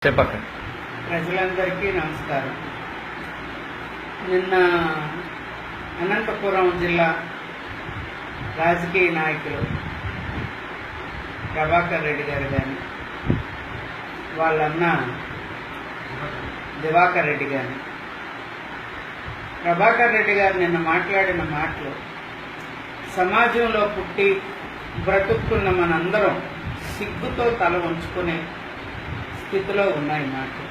చెప్పకండి. ప్రజలందరికీ నమస్కారం. నిన్న అనంతపురం జిల్లా రాజకీయ నాయకులు ప్రభాకర్ రెడ్డి గారు కానీ వాళ్ళన్న దివాకర్ రెడ్డి కానీ ప్రభాకర్ రెడ్డి గారు నిన్న మాట్లాడిన మాటలు సమాజంలో పుట్టి బ్రతుక్కున్న మనందరం సిగ్గుతో తల ఉంచుకునే స్థితిలో ఉన్నాయి మాటలు.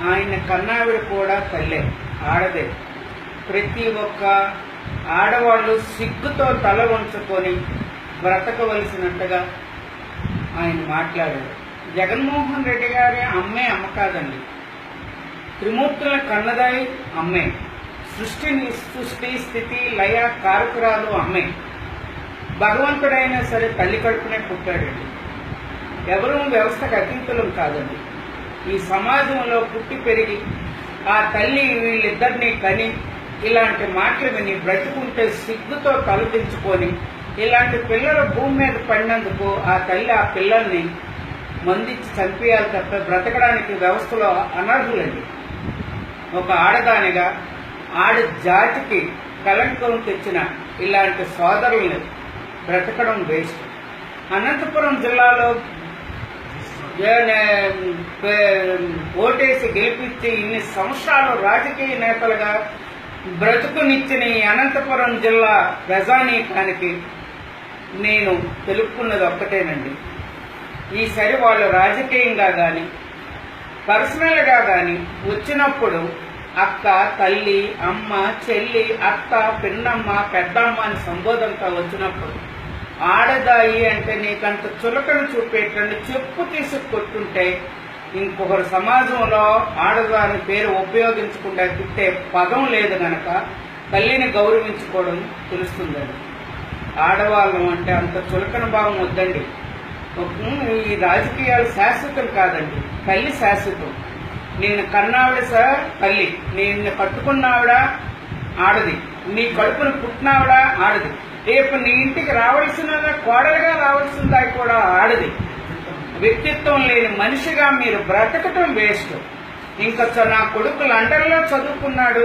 ఆయన కన్నావిడ కూడా తల్లే, ఆడదే. ప్రతి ఒక్క ఆడవాళ్ళు సిగ్గుతో తల ఉంచుకొని బ్రతకవలసినట్టుగా ఆయన మాట్లాడారు. జగన్మోహన్ రెడ్డి గారి అమ్మే అమ్మ కాదండి, త్రిమూర్తుల కన్నదాయి అమ్మే, సృష్టి స్థితి లయ కారకురాలు అమ్మే. భగవంతుడైనా సరే తల్లి కడుపునే పుట్టాడండి. ఎవరూ వ్యవస్థకు అతీతులం కాదండి. ఈ సమాజంలో పుట్టి పెరిగి ఆ తల్లి వీళ్ళిద్దరినీ కని ఇలాంటి మాటలు విని బ్రతుకుంటే సిగ్గుతో తలదించుకొని ఇలాంటి పిల్లలు భూమి మీద పడినందుకు ఆ తల్లి ఆ పిల్లల్ని మందించి చంపేయాలి తప్ప బ్రతకడానికి వ్యవస్థలో అనర్హులండి. ఒక ఆడదానిగా ఆడ జాతికి కలంకం తెచ్చిన ఇలాంటి సోదరుల్ని బ్రతకడం వేస్ట్. అనంతపురం జిల్లాలో ఓటేసి గెలిపించి ఇన్ని సంవత్సరాలు రాజకీయ నేతలుగా బ్రతుకునిచ్చిన ఈ అనంతపురం జిల్లా ప్రజానీకానికి నేను తెలుపుకున్నది ఒక్కటేనండి. ఈసారి వాళ్ళు రాజకీయంగా కానీ పర్సనల్గా కానీ వచ్చినప్పుడు అక్క, తల్లి, అమ్మ, చెల్లి, అత్త, పిన్నమ్మ, పెద్దమ్మ అని సంబోధనతో వచ్చినప్పుడు ఆడదాయి అంటే నీకంత చులకను చూపేటండి చెప్పు తీసుకు కొట్టుంటే ఇంకొకరు సమాజంలో ఆడదాని పేరు ఉపయోగించకుండా తిట్టే పదం లేదు గనక తల్లిని గౌరవించుకోవడం తెలుస్తుందండి. ఆడవాళ్ళం అంటే అంత చులకన భావం వద్దండి. ఈ రాజకీయాలు శాశ్వతం కాదండి, తల్లి శాశ్వతం. నిన్ను కన్నావిడ సార్ తల్లి, నిన్ను కట్టుకున్నావిడ ఆడది, నీ కడుపును పుట్టినావిడ ఆడది, రేపు నీ ఇంటికి రావాల్సిన కోడలుగా రావాల్సిందా కూడా ఆడది. వ్యక్తిత్వం లేని మనిషిగా మీరు బ్రతకటం వేస్ట్. ఇంకా నా కొడుకు లండన్లో చదువుకున్నాడు,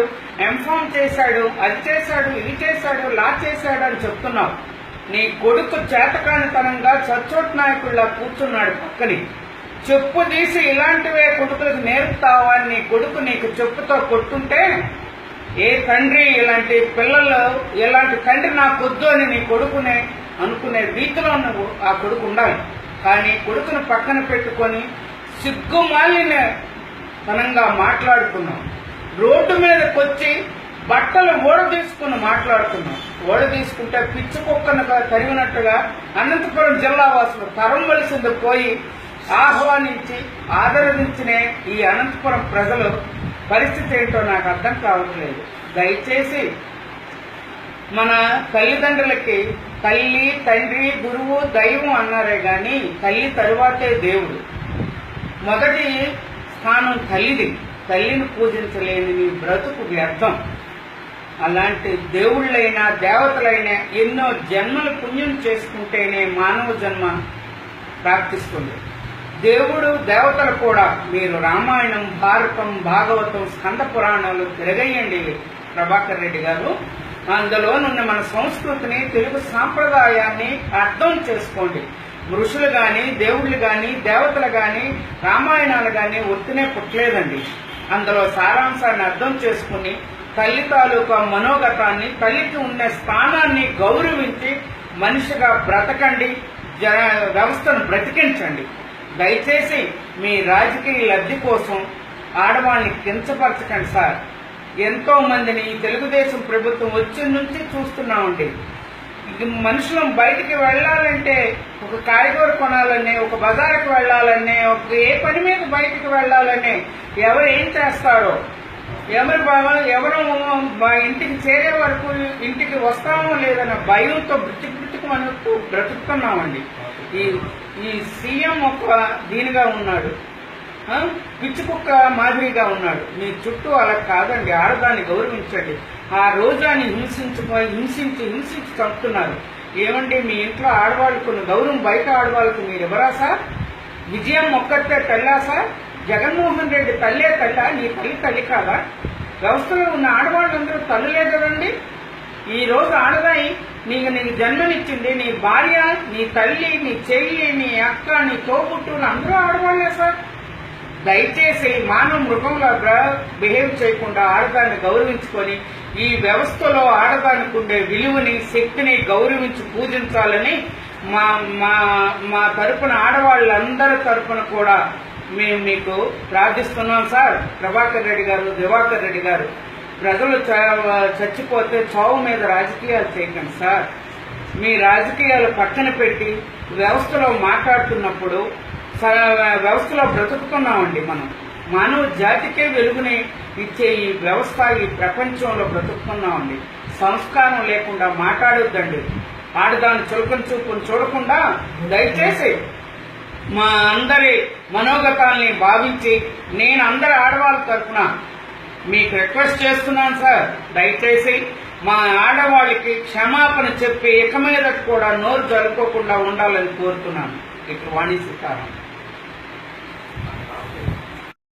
ఎంఫామ్ చేశాడు, అది చేశాడు, ఇది చేశాడు, లా చేశాడు అని చెప్తున్నావు. నీ కొడుకు చేతకానితనంగా చచ్చోట్ నాయకుడిలా కూర్చున్నాడు పక్కని. చెప్పు తీసి ఇలాంటివే కొడుకులకు నేర్పుతావా? నీ కొడుకు నీకు చెప్పుతో కొట్టుంటే ఏ తండ్రి ఇలాంటి పిల్లలు ఇలాంటి తండ్రి నాకు వద్దు అని నీ కొడుకునే అనుకునే రీతిలో నువ్వు ఆ కొడుకు ఉండాలి. కానీ కొడుకును పక్కన పెట్టుకొని సిగ్గుమాలిన తనంగా మాట్లాడుతున్నావు. రోడ్డు మీదకి వచ్చి బట్టలు ఓడ తీసుకుని మాట్లాడుతున్నావు. ఓడ తీసుకుంటే పిచ్చి కుక్కను తరిగినట్టుగా అనంతపురం జిల్లా వాసులు తరంవలసింది పోయి ఆహ్వానించి ఆదరించిన ఈ అనంతపురం ప్రజలు పరిస్థితి ఏంటో నాకు అర్థం కావట్లేదు. దయచేసి మన తల్లిదండ్రులకి తల్లి, తండ్రి, గురువు, దైవం అన్నారే గాని తల్లి తరువాతే దేవుడు. మొదటి స్థానం తల్లిది. తల్లిని పూజించలేని నీ బ్రతుకు వ్యర్థం. అలాంటి దేవుళ్ళైనా దేవతలైనా ఎన్నో జన్మలు పుణ్యం చేసుకుంటేనే మానవ జన్మ ప్రాప్తిస్తుంది. దేవుడు దేవతలు కూడా మీరు రామాయణం, భారతం, భాగవతం, స్కంద పురాణాలు తిరగేయండి ప్రభాకర్ రెడ్డి గారు. అందులోనున్న మన సంస్కృతిని, తెలుగు సాంప్రదాయాన్ని అర్థం చేసుకోండి. ఋషులు కానీ, దేవుళ్ళు కానీ, దేవతలు కానీ, రామాయణాలు కానీ ఒత్తినే పుట్టలేదండి. అందులో సారాంశాన్ని అర్థం చేసుకుని తల్లి తాలూకా మనోగతాన్ని, తల్లికి ఉన్న స్థానాన్ని గౌరవించి మనిషిగా బ్రతకండి, వ్యవస్థను బ్రతికించండి. దయచేసి మీ రాజకీయ లబ్ధి కోసం ఆడవాళ్ళని కించపరచకండి సార్. ఎంతో మందిని ఈ తెలుగుదేశం ప్రభుత్వం వచ్చి నుంచి చూస్తున్నామండి. మనుషులు బయటికి వెళ్ళాలంటే, ఒక కాయగూర కొనాలని, ఒక బజారుకి వెళ్ళాలని, ఒక ఏ పని మీద బయటికి వెళ్ళాలని ఎవరు ఏం చేస్తారో, ఎవరు ఇంటికి చేరే వరకు ఇంటికి వస్తామో లేదన్న భయంతో బ్రతుకు బ్రతుకుతున్నామండి. ఈ సీఎం ఒక దీనిగా ఉన్నాడు, పిచ్చి కుక్క మాదిరిగా ఉన్నాడు. మీ చుట్టూ అలా కాదండి. ఆడదాన్ని గౌరవించండి. ఆ రోజాన్ని హింసించి చంపుతున్నారు. ఏమండి మీ ఇంట్లో ఆడవాళ్ళకు గౌరవం బయట ఆడవాళ్ళకు మీరు ఎవరా సార్? విజయం ఒక్కతే తల్లా సార్? జగన్మోహన్ రెడ్డి తల్లే తల్లా? నీ తల్లి కాదా? వ్యవస్థలో ఉన్న ఆడవాళ్ళందరూ తల్లులే కదండి. ఈ రోజు ఆడదాయి నీకు జన్మనిచ్చింది నీ భార్య, నీ తల్లి, నీ చెల్లి, నీ అక్క, నీ తోబుట్టువులు అందరూ ఆడవాళ్లే సార్. దయచేసి మానవ మృగంలా బిహేవ్ చేయకుండా ఆడదాన్ని గౌరవించుకొని ఈ వ్యవస్థలో ఆడదానికి ఉండే విలువని, శక్తిని గౌరవించి పూజించాలని మా మా మా తరపున ఆడవాళ్ళందరి తరపున కూడా మేము మీకు ప్రార్థిస్తున్నాం సార్. ప్రభాకర్ రెడ్డి గారు, దివాకర్ రెడ్డి గారు, ప్రజలు చచ్చిపోతే చావు మీద రాజకీయాలు చేయకండి సార్. మీ రాజకీయాలు పక్కన పెట్టి వ్యవస్థలో మాట్లాడుతున్నప్పుడు వ్యవస్థలో బ్రతుకుతున్నామండి మనం. మానవ జాతికే వెలుగుని ఇచ్చే ఈ వ్యవస్థ, ఈ ప్రపంచంలో బ్రతుకుతున్నామండి. సంస్కారం లేకుండా మాట్లాడొద్దండి. ఆడదాని చులకన చూపును చూడకుండా దయచేసి మా అందరి మనోగతాల్ని భావించి నేను అందరి ఆడవాళ్ళ తరఫున మీకు రిక్వెస్ట్ చేస్తున్నాను సార్. దయచేసి మా ఆడవాళ్ళకి క్షమాపణ చెప్పి ఇక మీద కూడా నోరు జరుపుకోకుండా ఉండాలని కోరుతున్నాను. ఇక వాణి సీతారాం.